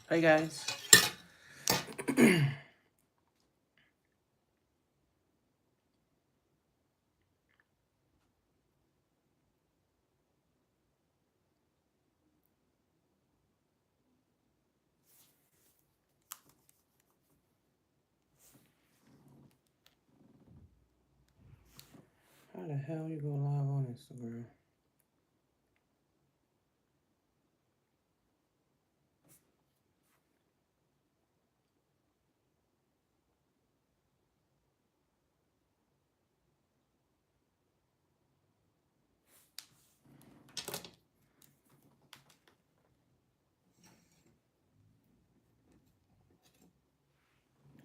Hey guys. How the hell you go live on Instagram?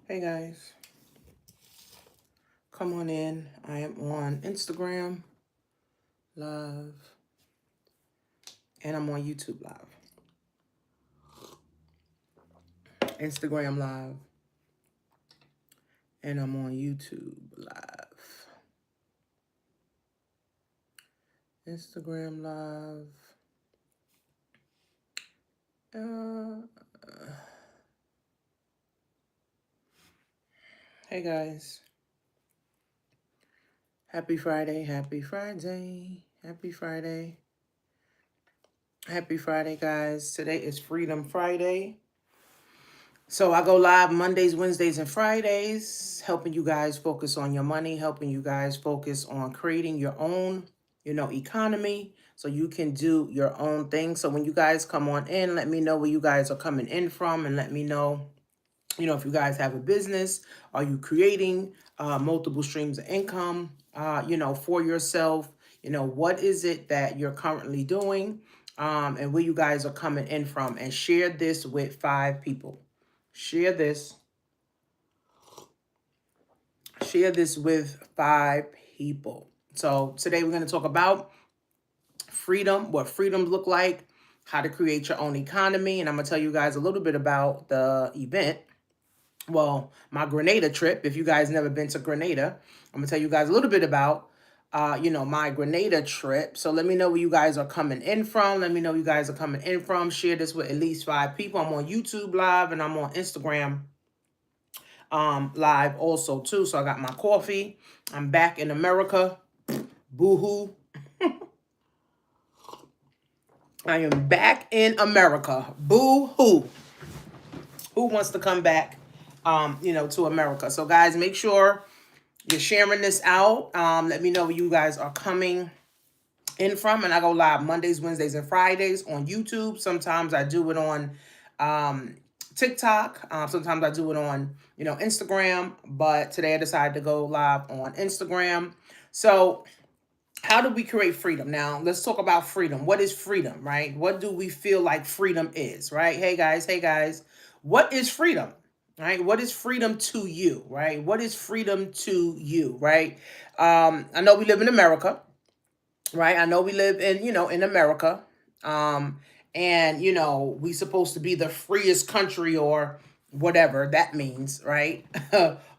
Hey guys. Come on in. I am on Instagram live and I'm on YouTube live. Instagram live and I'm on YouTube live. Instagram live. Hey guys. Happy Friday. Happy Friday. Happy Friday. Happy Friday, guys. Today is Freedom Friday. So I go live Mondays, Wednesdays, and Fridays, helping you guys focus on your money, helping you guys focus on creating your own, economy so you can do your own thing. So when you guys come on in, let me know where you guys are coming in from and let me know, if you guys have a business, are you creating multiple streams of income, for yourself? What is it that you're currently doing and where you guys are coming in from, and share this with 5 people. Share this. Share this with 5 people. So today we're going to talk about freedom, what freedom look like, how to create your own economy. And I'm going to tell you guys a little bit about the event. Well, my Grenada trip. If you guys never been to Grenada, I'm going to tell you guys a little bit about my Grenada trip. So let me know where you guys are coming in from. Let me know where you guys are coming in from. Share this with at least 5 people. I'm on YouTube live and I'm on Instagram live also too. So I got my coffee. I'm back in America. Boo-hoo. I am back in America. Boo-hoo. Who wants to come back, to America? So guys, make sure you're sharing this out. Let me know where you guys are coming in from. And I go live Mondays, Wednesdays, and Fridays on YouTube. Sometimes I do it on TikTok. Sometimes I do it on, Instagram. But today I decided to go live on Instagram. So how do we create freedom? Now, let's talk about freedom. What is freedom, right? What do we feel like freedom is, right? Hey, guys. What is freedom, right? What is freedom to you, right? What is freedom to you, right? I know we live in America, right? I know we live in, in America. And, we supposed to be the freest country or whatever that means, right?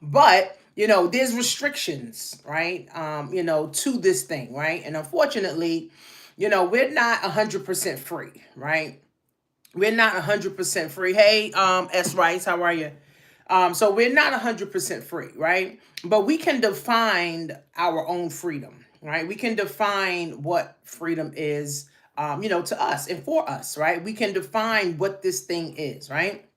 But, there's restrictions, right? To this thing, right? And unfortunately, we're not 100% free, right? We're not 100% free. Hey, S. Rice, how are you? So we're not 100% free, right? But we can define our own freedom, right? We can define what freedom is, to us and for us, right? We can define what this thing is, right?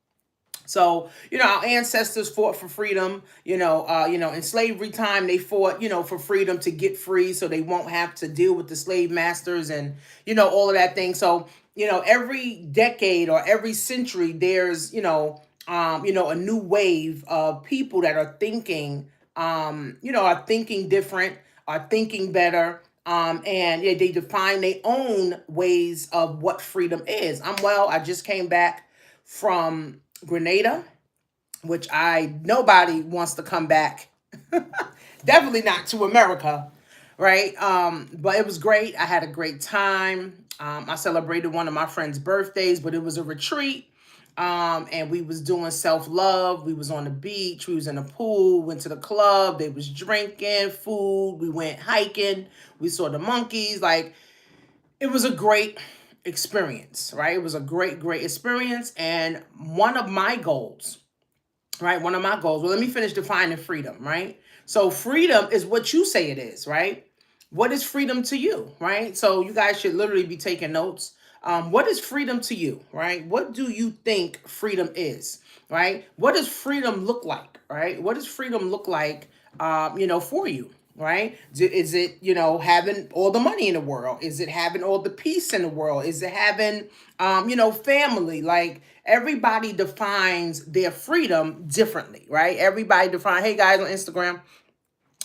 So, our ancestors fought for freedom, in slavery time, they fought, for freedom to get free so they won't have to deal with the slave masters and, all of that thing. So, every decade or every century, there's, a new wave of people that are thinking, are thinking different, are thinking better. And yeah, they define their own ways of what freedom is. I just came back from Grenada, which nobody wants to come back. Definitely not to America, right? But it was great. I had a great time. I celebrated one of my friends' birthdays, but it was a retreat. And we was doing self-love. We was on the beach. We was in the pool. Went to the club. They was drinking food. We went hiking. We saw the monkeys. Like, it was a great experience, right? It was a great, great experience. And one of my goals, right? One of my goals, well, let me finish defining freedom, right? So freedom is what you say it is, right? What is freedom to you, right? So you guys should literally be taking notes. What is freedom to you, right? What do you think freedom is, right? What does freedom look like, right? What does freedom look like, for you, right? Is it, having all the money in the world? Is it having all the peace in the world? Is it having, family? Like everybody defines their freedom differently, right? Everybody define, hey guys on Instagram.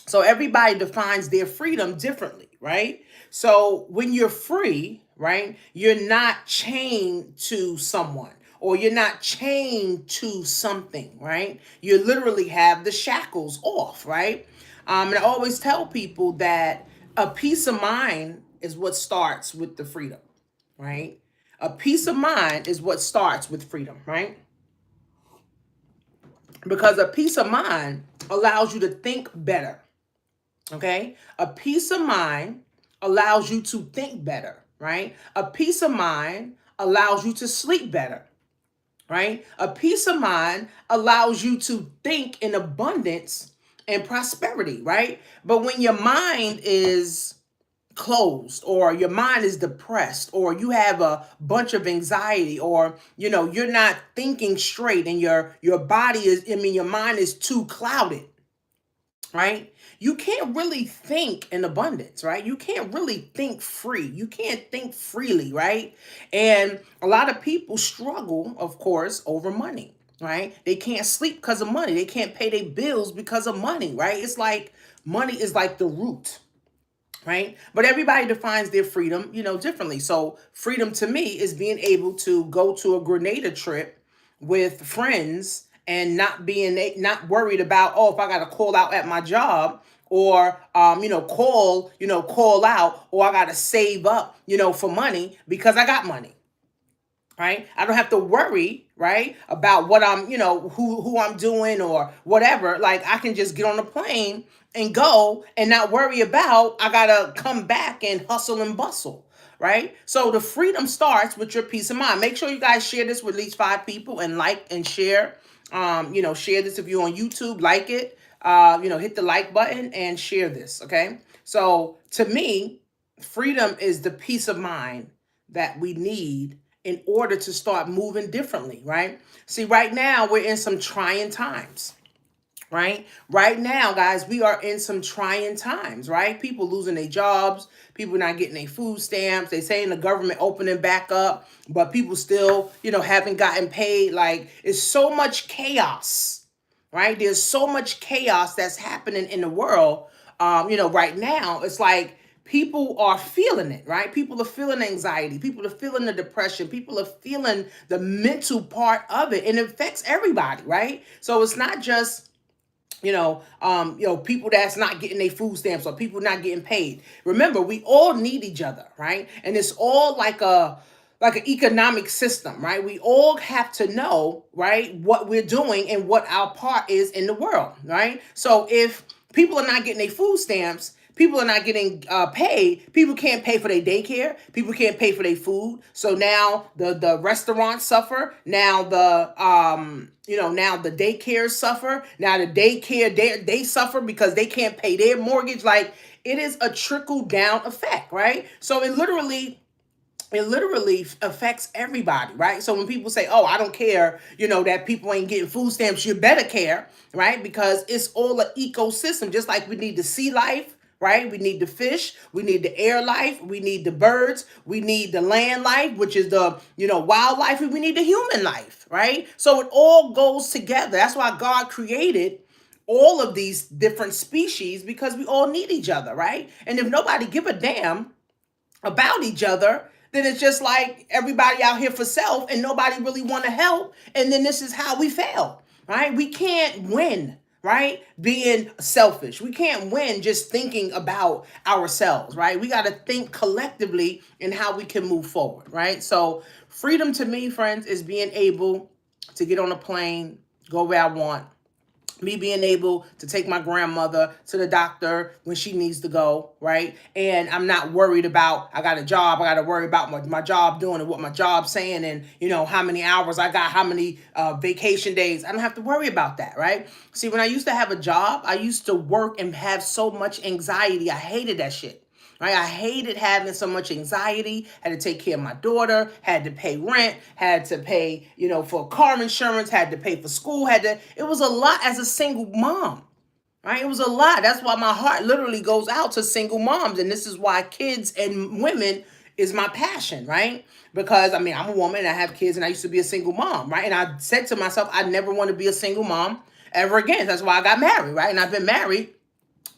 So everybody defines their freedom differently, right? So when you're free, right, you're not chained to someone or you're not chained to something, right? You literally have the shackles off, right? And I always tell people that a peace of mind is what starts with the freedom, right? A peace of mind is what starts with freedom, right? Because a peace of mind allows you to think better. Okay. A peace of mind allows you to think better, right? A peace of mind allows you to sleep better, right? A peace of mind allows you to think in abundance and prosperity, right? But when your mind is closed or your mind is depressed or you have a bunch of anxiety or you're not thinking straight and your body is, your mind is too clouded, right? You can't really think in abundance, right? You can't really think free. You can't think freely, right? And a lot of people struggle, of course, over money, right? They can't sleep because of money. They can't pay their bills because of money, right? It's like money is like the root, right? But everybody defines their freedom, differently. So freedom to me is being able to go to a Grenada trip with friends and not worried about, oh, if I got to call out at my job or call out, or I got to save up, for money because I got money, right? I don't have to worry, right, about what I'm, who I'm doing or whatever. Like I can just get on a plane and go and not worry about I gotta come back and hustle and bustle, right? So the freedom starts with your peace of mind. Make sure you guys share this with at least 5 people and like and share. Share this if you're on YouTube, like it. Hit the like button and share this. Okay. So to me, freedom is the peace of mind that we need in order to start moving differently, right? See, right now we're in some trying times, right? Right now, guys, we are in some trying times, right? People losing their jobs, people not getting their food stamps. They saying the government opening back up, but people still, haven't gotten paid. Like it's so much chaos, right? There's so much chaos that's happening in the world. Right now, it's like people are feeling it, right? People are feeling anxiety. People are feeling the depression. People are feeling the mental part of it, and it affects everybody, right? So it's not just people that's not getting their food stamps or people not getting paid. Remember, we all need each other, right? And it's all like an economic system, right? We all have to know, right, what we're doing and what our part is in the world, right? So if people are not getting their food stamps, people are not getting paid, people can't pay for their daycare, people can't pay for their food. So now the restaurants suffer, now now the daycares suffer, now the daycare they suffer because they can't pay their mortgage. Like it is a trickle down effect, right? So it literally affects everybody, right? So when people say, oh, I don't care, that people ain't getting food stamps, you better care, right? Because it's all an ecosystem. Just like we need the sea life, right? We need the fish, we need the air life, we need the birds, we need the land life, which is the, wildlife, and we need the human life, right? So it all goes together. That's why God created all of these different species, because we all need each other, right? And if nobody give a damn about each other, then it's just like everybody out here for self and nobody really want to help. And then this is how we fail, right? We can't win, right? Being selfish. We can't win just thinking about ourselves, right? We got to think collectively in how we can move forward, right? So freedom to me, friends, is being able to get on a plane, go where I want, Me being able to take my grandmother to the doctor when she needs to go, right? And I'm not worried about, I got a job, I got to worry about my job doing and what my job's saying and, how many hours I got, how many vacation days. I don't have to worry about that, right? See, when I used to have a job, I used to work and have so much anxiety. I hated that shit. Right? I hated having so much anxiety, had to take care of my daughter, had to pay rent, had to pay, for car insurance, had to pay for school, it was a lot as a single mom. Right? It was a lot. That's why my heart literally goes out to single moms. And this is why kids and women is my passion, right? Because I'm a woman and I have kids and I used to be a single mom, right? And I said to myself, I never want to be a single mom ever again. That's why I got married, right? And I've been married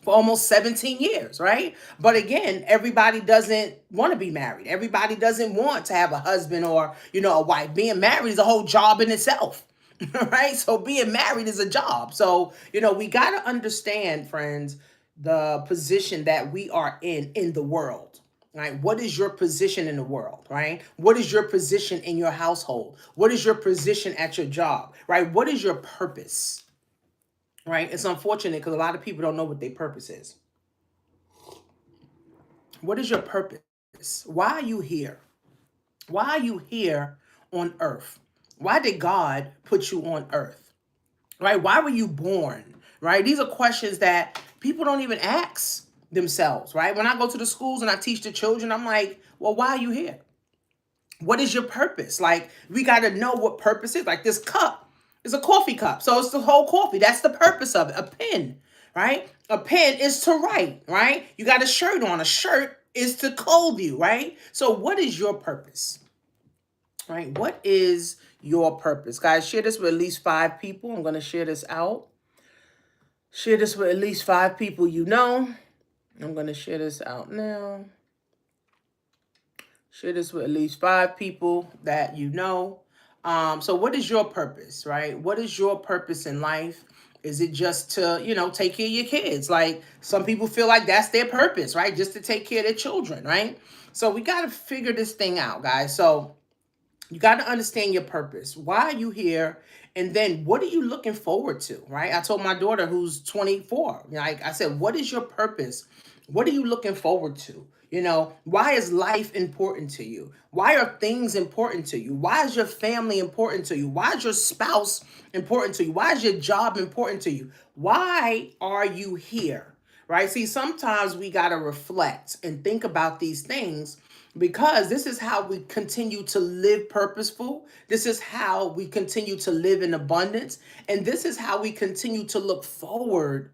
for almost 17 years, right? But again, everybody doesn't want to be married. Everybody doesn't want to have a husband or, a wife. Being married is a whole job in itself, right? So being married is a job. So, we got to understand, friends, the position that we are in the world. Right? What is your position in the world, right? What is your position in your household? What is your position at your job, right? What is your purpose? Right? It's unfortunate because a lot of people don't know what their purpose is. What is your purpose? Why are you here? Why are you here on earth? Why did God put you on earth? Right? Why were you born? Right? These are questions that people don't even ask themselves, right? When I go to the schools and I teach the children, I'm like, well, why are you here? What is your purpose? Like, we got to know what purpose is. Like, this cup is a coffee cup. So it's the whole coffee. That's the purpose of it. A pen, right? A pen is to write, right? You got a shirt on. A shirt is to clothe you, right? So what is your purpose? Right? What is your purpose? Guys, share this with at least 5 people. I'm going to share this out. Share this with at least 5 people you know. I'm going to share this out now. Share this with at least 5 people that you know. So what is your purpose, right? What is your purpose in life? Is it just to, take care of your kids? Like, some people feel like that's their purpose, right? Just to take care of their children, right? So we got to figure this thing out, guys. So you got to understand your purpose. Why are you here? And then what are you looking forward to, right? I told my daughter who's 24, like I said, what is your purpose? What are you looking forward to? Why is life important to you? Why are things important to you? Why is your family important to you? Why is your spouse important to you? Why is your job important to you? Why are you here? Right? See, sometimes we got to reflect and think about these things because this is how we continue to live purposeful. This is how we continue to live in abundance. And this is how we continue to look forward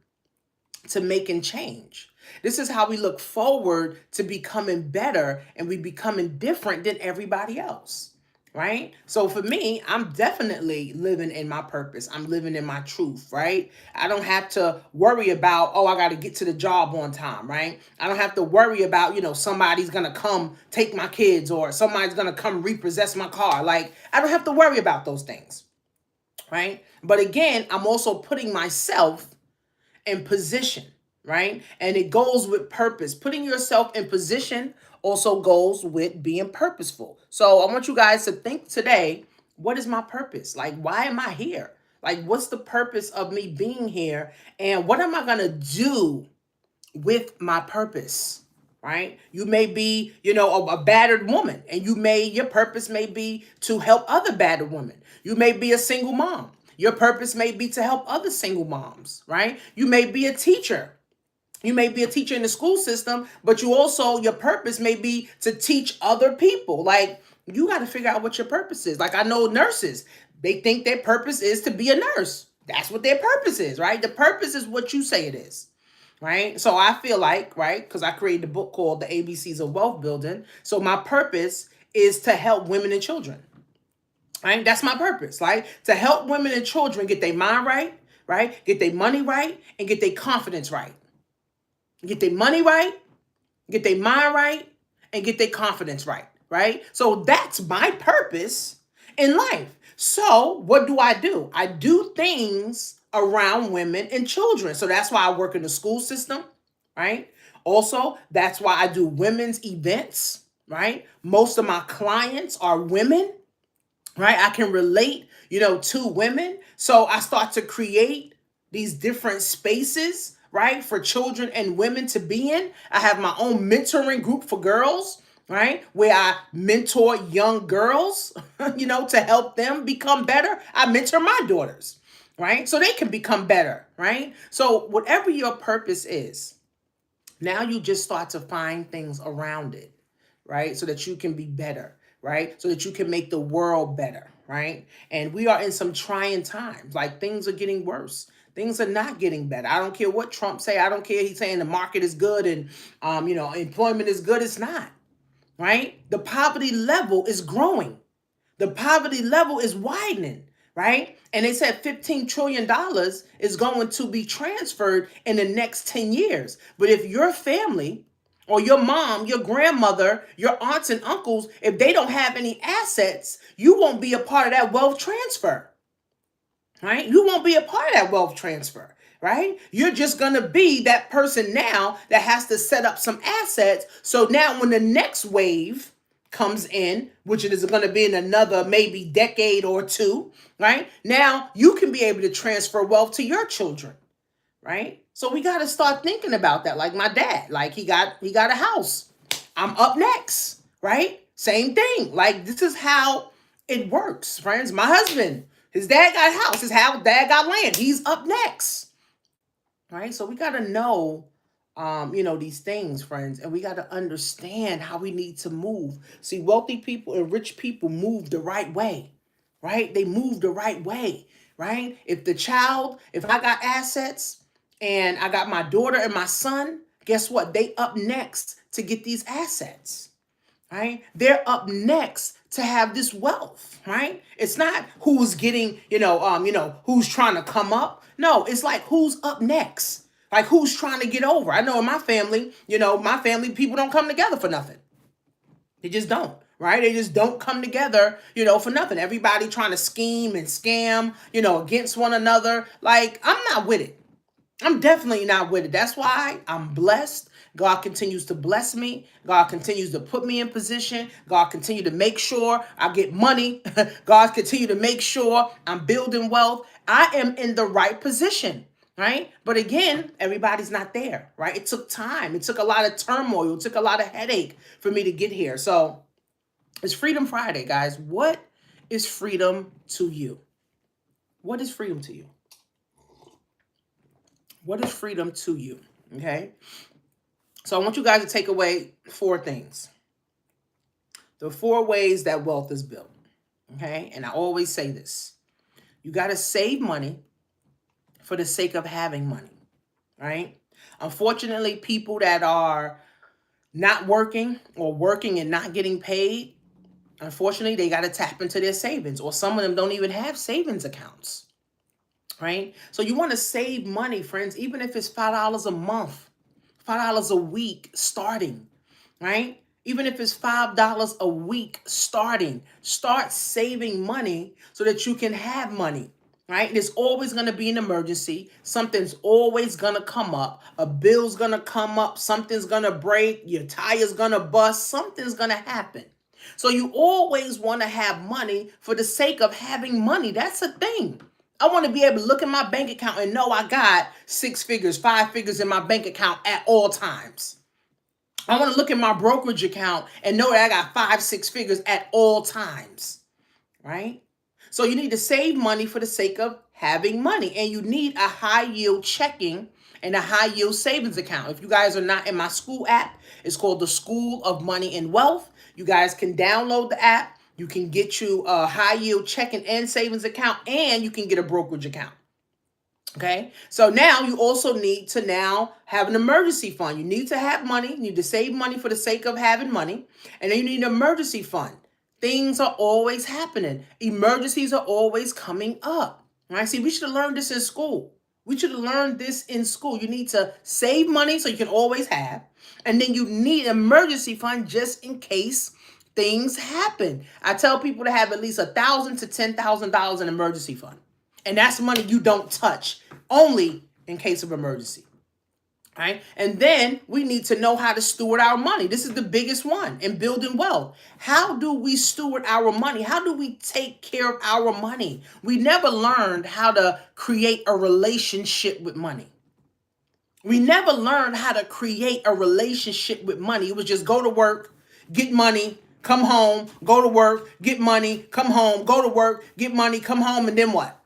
to making change. This is how we look forward to becoming better and we becoming different than everybody else. Right? So for me, I'm definitely living in my purpose. I'm living in my truth, right? I don't have to worry about, oh, I got to get to the job on time, right? I don't have to worry about, somebody's going to come take my kids or somebody's going to come repossess my car. Like, I don't have to worry about those things, right? But again, I'm also putting myself in position, right? And it goes with purpose. Putting yourself in position also goes with being purposeful. So I want you guys to think today, what is my purpose? Like, why am I here? Like, what's the purpose of me being here? And what am I going to do with my purpose? Right? You may be, a battered woman, and your purpose may be to help other battered women. You may be a single mom. Your purpose may be to help other single moms, right? You may be a teacher. You may be a teacher in the school system, but your purpose may be to teach other people. Like, you got to figure out what your purpose is. Like, I know nurses, they think their purpose is to be a nurse. That's what their purpose is, right? The purpose is what you say it is. Right? So I feel like, right, because I created a book called The ABCs of Wealth Building. So my purpose is to help women and children. Right? That's my purpose, right? To help women and children get their mind right? Get their money right, and get their confidence right. Get their money right, get their mind right, and get their confidence right, right? So that's my purpose in life. So what do? I do things around women and children. So that's why I work in the school system, right? Also, that's why I do women's events, right? Most of my clients are women, right? I can relate, to women. So I start to create these different spaces, right, for children and women to be in. I have my own mentoring group for girls, right, where I mentor young girls, to help them become better. I mentor my daughters, right, so they can become better, right? So whatever your purpose is, now you just start to find things around it, right? So that you can be better, right? So that you can make the world better, right? And we are in some trying times. Like things are getting worse. Things are not getting better. I don't care what Trump say. I don't care. He's saying the market is good and employment is good. It's not, right? The poverty level is growing. The poverty level is widening, right? And they said $15 trillion is going to be transferred in the next 10 years. But if your family or your mom, your grandmother, your aunts and uncles, if they don't have any assets, you won't be a part of that wealth transfer, right? You won't be a part of that wealth transfer, right? You're just going to be that person now that has to set up some assets. So now when the next wave comes in, which it is going to be in another maybe decade or two, right? Now you can be able to transfer wealth to your children, right? So we got to start thinking about that. Like my dad, like he got a house. I'm up next, right? Same thing. Like this is how it works, friends. My husband, his dad got a house. His dad got land. He's up next, right? So we got to know, these things, friends, and we got to understand how we need to move. See, wealthy people and rich people move the right way, right? They move the right way, right? If I got assets and I got my daughter and my son, guess what? They up next to get these assets, right? They're up next to have this wealth, right? It's not who's getting, who's trying to come up. No, it's like who's up next. Like who's trying to get over. I know in my family, people don't come together for nothing. They just don't, right? They just don't come together, for nothing. Everybody trying to scheme and scam, against one another. Like, I'm not with it. I'm definitely not with it. That's why I'm blessed. God continues to bless me. God continues to put me in position. God continue to make sure I get money. God continue to make sure I'm building wealth. I am in the right position, right? But again, everybody's not there, right? It took time. It took a lot of turmoil. It took a lot of headache for me to get here. So it's Freedom Friday, guys. What is freedom to you? What is freedom to you? What is freedom to you? Okay. So I want you guys to take away 4 things. The 4 ways that wealth is built. Okay. And I always say this. You got to save money for the sake of having money. Right. Unfortunately, people that are not working or working and not getting paid, unfortunately, they got to tap into their savings, or some of them don't even have savings accounts. Right? So you want to save money, friends, even if it's $5 a month, $5 a week starting, right? Even if it's $5 a week starting, start saving money so that you can have money, right? There's always going to be an emergency. Something's always going to come up. A bill's going to come up. Something's going to break. Your tire's going to bust. Something's going to happen. So you always want to have money for the sake of having money. That's a thing. I want to be able to look at my bank account and know I got 6 figures, 5 figures in my bank account at all times. I want to look at my brokerage account and know that I got 5, 6 figures at all times, right? So you need to save money for the sake of having money, and you need a high yield checking and a high yield savings account. If you guys are not in my school app, it's called the School of Money and Wealth. You guys can download the app. You can get you a high yield checking and savings account, and you can get a brokerage account. Okay. So now you also need to now have an emergency fund. You need to have money. You need to save money for the sake of having money. And then you need an emergency fund. Things are always happening. Emergencies are always coming up. Right? See, we should have learned this in school. We should have learned this in school. You need to save money so you can always have. And then you need an emergency fund just in case things happen. I tell people to have at least $1,000 to $10,000 in emergency fund. And that's money you don't touch, only in case of emergency. right? And then we need to know how to steward our money. This is the biggest one in building wealth. How do we steward our money? How do we take care of our money? We never learned how to create a relationship with money. We never learned how to create a relationship with money. It was just go to work, get money, come home, go to work, get money, come home, go to work, get money, come home, and then what?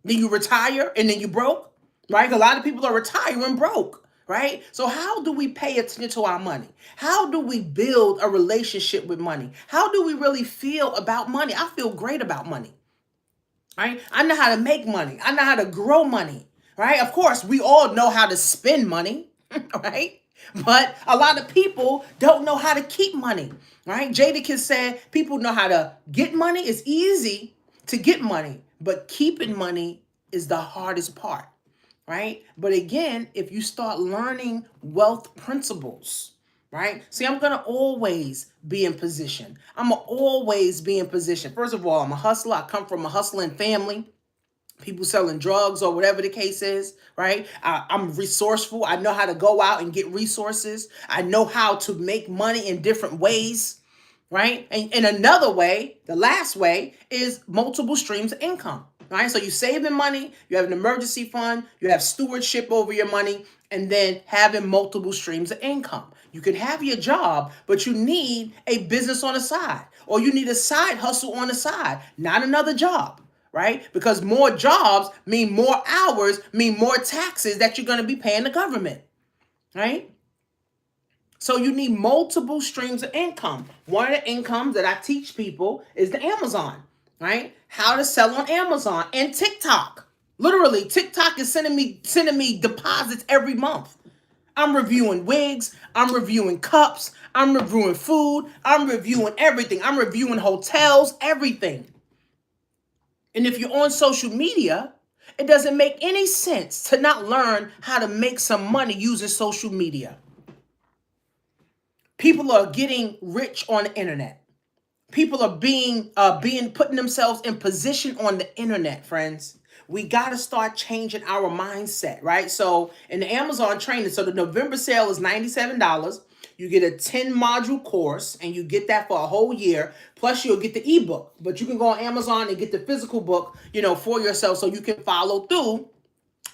Then you retire and then you broke, right? A lot of people are retiring broke, right? So how do we pay attention to our money? How do we build a relationship with money? How do we really feel about money? I feel great about money, right? I know how to make money. I know how to grow money, right? Of course, we all know how to spend money, right? But a lot of people don't know how to keep money, right? Jadakiss said people know how to get money. It's easy to get money, but keeping money is the hardest part, right? But again, if you start learning wealth principles, right? See, I'm going to always be in position. I'm going to always be in position. First of all, I'm a hustler. I come from a hustling family. People selling drugs or whatever the case is, right? I'm resourceful. I know how to go out and get resources. I know how to make money in different ways, right? And another way, the last way, is multiple streams of income, right? So you're saving money, you have an emergency fund, you have stewardship over your money, and then having multiple streams of income. You can have your job, but you need a business on the side, or you need a side hustle on the side, not another job, right? Because more jobs mean more hours, mean more taxes that you're going to be paying the government, right? So you need multiple streams of income. One of the incomes that I teach people is the Amazon, right? How to sell on Amazon and TikTok. Literally, TikTok is sending me deposits every month. I'm reviewing wigs, I'm reviewing cups, I'm reviewing food, I'm reviewing everything. I'm reviewing hotels, everything. And if you're on social media, it doesn't make any sense to not learn how to make some money using social media. People are getting rich on the internet. People are putting themselves in position on the internet, friends. We got to start changing our mindset, right? So in the Amazon training, so the November sale is $97. You get a 10 module course and you get that for a whole year. Plus you'll get the ebook, but you can go on Amazon and get the physical book, for yourself so you can follow through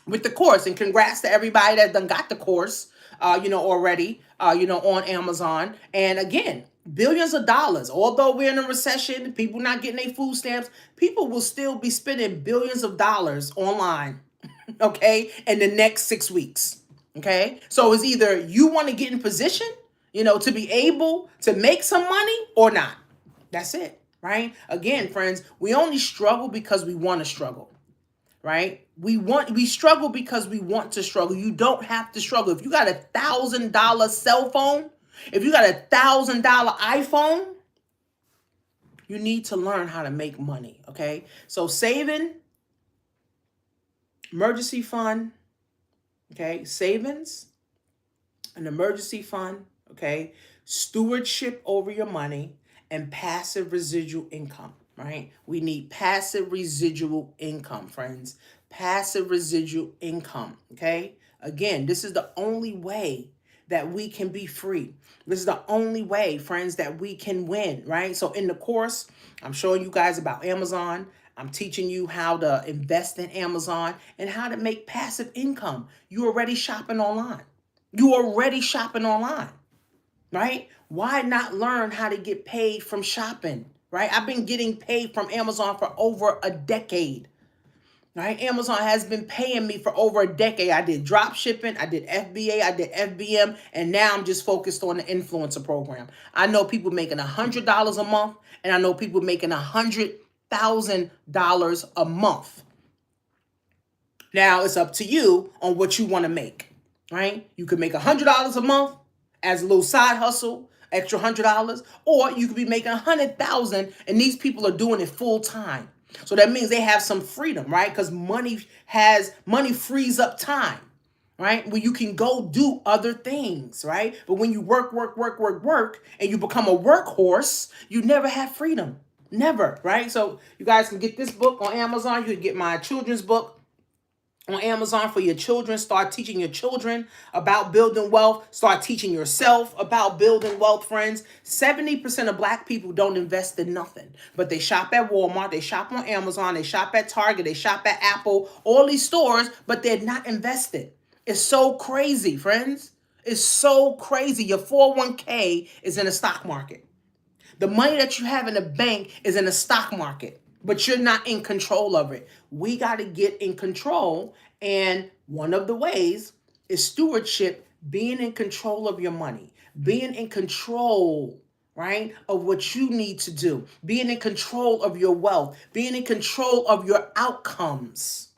with the course. And congrats to everybody that done got the course, already, on Amazon. And again, billions of dollars. Although we're in a recession, people not getting their food stamps, people will still be spending billions of dollars online, okay, in the next 6 weeks, okay? So it's either you want to get in position, to be able to make some money or not. That's it, right? Again, friends, we only struggle because we want to struggle. Right? We struggle because we want to struggle. You don't have to struggle. If you got $1,000 cell phone, if you got $1,000 iPhone, you need to learn how to make money. Okay. So saving, emergency fund, okay, savings, an emergency fund, okay, stewardship over your money, and passive residual income. Right? We need passive residual income, friends. Passive residual income, okay? Again, this is the only way that we can be free. This is the only way, friends, that we can win, right? So in the course, I'm showing you guys about Amazon. I'm teaching you how to invest in Amazon and how to make passive income. You're already shopping online. You're already shopping online, right? Why not learn how to get paid from shopping? Right? I've been getting paid from Amazon for over a decade. Right? Amazon has been paying me for over a decade. I did drop shipping, I did FBA, I did FBM, and now I'm just focused on the influencer program. I know people making $100 a month, and I know people making $100,000 a month. Now it's up to you on what you want to make. Right? You could make $100 a month as a little side hustle, extra $100, or you could be making $100,000, and these people are doing it full time. So that means they have some freedom, right? Because money frees up time, right? Where you can go do other things, right? But when you work, and you become a workhorse, you never have freedom, never, right? So you guys can get this book on Amazon. You can get my children's book on Amazon for your children. Start teaching your children about building wealth. Start teaching yourself about building wealth, friends. 70% of black people don't invest in nothing, but they shop at Walmart, they shop on Amazon, they shop at Target, they shop at Apple, all these stores, but they're not invested. It's so crazy, friends. It's so crazy. Your 401k is in the stock market. The money that you have in the bank is in the stock market, but you're not in control of it. We got to get in control. And one of the ways is stewardship, being in control of your money, being in control, right, of what you need to do, being in control of your wealth, being in control of your outcomes,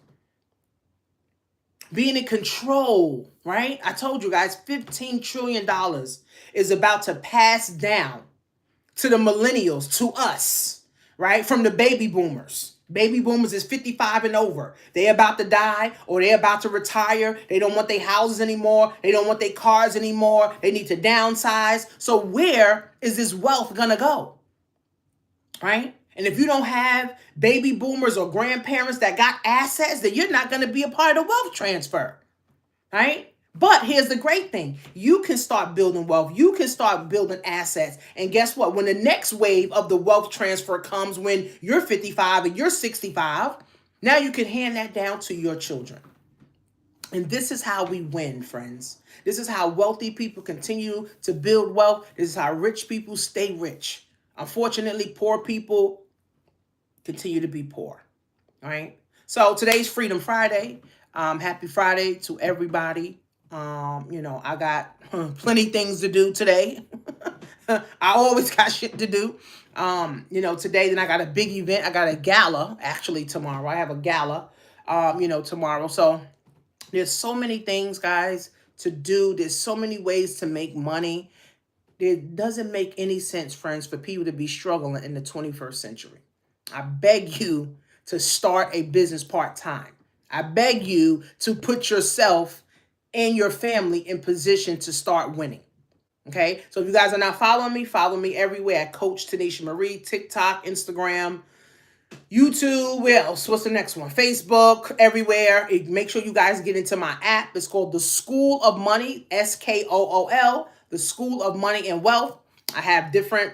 being in control, right? I told you guys, $15 trillion is about to pass down to the millennials, to us, right? From the baby boomers. Baby boomers is 55 and over. They about to die or they about to retire. They don't want their houses anymore. They don't want their cars anymore. They need to downsize. So where is this wealth gonna go, right? And if you don't have baby boomers or grandparents that got assets, then you're not gonna be a part of the wealth transfer, right? But here's the great thing. You can start building wealth. You can start building assets. And guess what? When the next wave of the wealth transfer comes, when you're 55 and you're 65, now you can hand that down to your children. And this is how we win, friends. This is how wealthy people continue to build wealth. This is how rich people stay rich. Unfortunately, poor people continue to be poor, all right? So today's Freedom Friday. Happy Friday to everybody. I got plenty things to do today. I always got shit to do. Today, then I got a big event. I got a gala actually tomorrow. I have a gala, tomorrow. So there's so many things, guys, to do. There's so many ways to make money. It doesn't make any sense, friends, for people to be struggling in the 21st century. I beg you to start a business part-time. I beg you to put yourself and your family in position to start winning. Okay, so if you guys are not following me, follow me everywhere at Coach Tanisha Marie, TikTok, Instagram, YouTube. Where else? What's the next one? Facebook, everywhere. Make sure you guys get into my app. It's called The School of Money, SKOOL, The School of Money and Wealth. I have different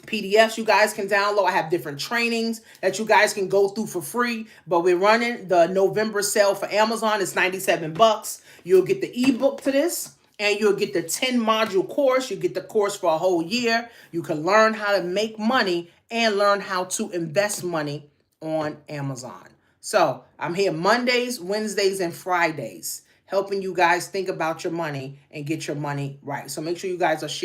PDFs you guys can download. I have different trainings that you guys can go through for free. But we're running the November sale for Amazon. It's $97. You'll get the ebook to this, and you'll get the 10-module course. You get the course for a whole year. You can learn how to make money and learn how to invest money on Amazon. So I'm here Mondays, Wednesdays, and Fridays, helping you guys think about your money and get your money right. So make sure you guys are sharing.